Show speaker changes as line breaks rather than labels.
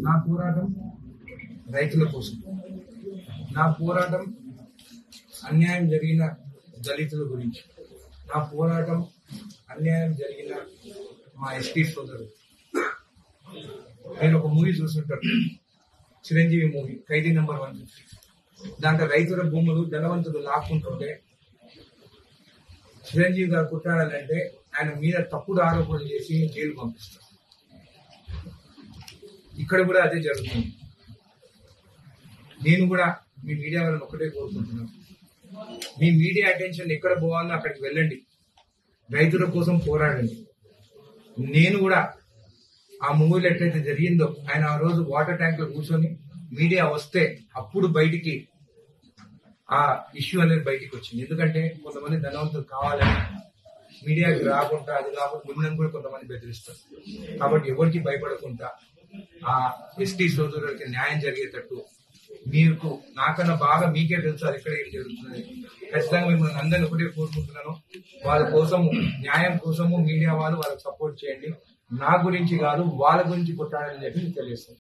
నా పోరాటం రైతుల కోసం, నా పోరాటం అన్యాయం జరిగిన దళితుల గురించి, నా పోరాటం అన్యాయం జరిగిన మా ఎస్టీ సోదరులు. నేను ఒక మూవీ చూస్తుంటాను, చిరంజీవి మూవీ ఖైదీ నెంబర్ 150. దాంట్లో రైతుల భూములు ధనవంతులు లాక్కుంటుంటే చిరంజీవి గారు కుట్టాడాలంటే ఆయన మీద తప్పుడు ఆరోపణలు చేసి జైలు పంపిస్తారు. ఇక్కడ కూడా అదే జరుగుతుంది. నేను కూడా మీ మీడియా వాళ్ళని ఒకటే కోరుకుంటున్నాను, మీ మీడియా అటెన్షన్ ఎక్కడ పోవాలో అక్కడికి వెళ్ళండి, రైతుల కోసం పోరాడండి. నేను కూడా ఆ మూవీలో ఎట్లయితే జరిగిందో, ఆయన ఆ రోజు వాటర్ ట్యాంక్ లో కూర్చొని మీడియా వస్తే అప్పుడు బయటికి ఆ ఇష్యూ అనేది బయటికి వచ్చింది. ఎందుకంటే కొంతమంది ధనవంతులు కావాలని మీడియాకి రాకుండా, అది కాకుండా మిమ్మల్ని కూడా కొంతమంది బెదిరిస్తారు. కాబట్టి ఎవరికి భయపడకుండా ఆ ఎస్టీ సోదరులకి న్యాయం జరిగేటట్టు, మీకు నాకన్నా బాగా మీకే తెలుసు అది ఎక్కడ ఏం జరుగుతున్నది. ఖచ్చితంగా మిమ్మల్ని అందరినీ ఒకటే కోరుకుంటున్నాను, వాళ్ళ కోసము, న్యాయం కోసము మీడియా వాళ్ళు వాళ్ళకి సపోర్ట్ చేయండి. నా గురించి కాదు, వాళ్ళ గురించి కొట్టాలని చెప్పి తెలియజేస్తాను.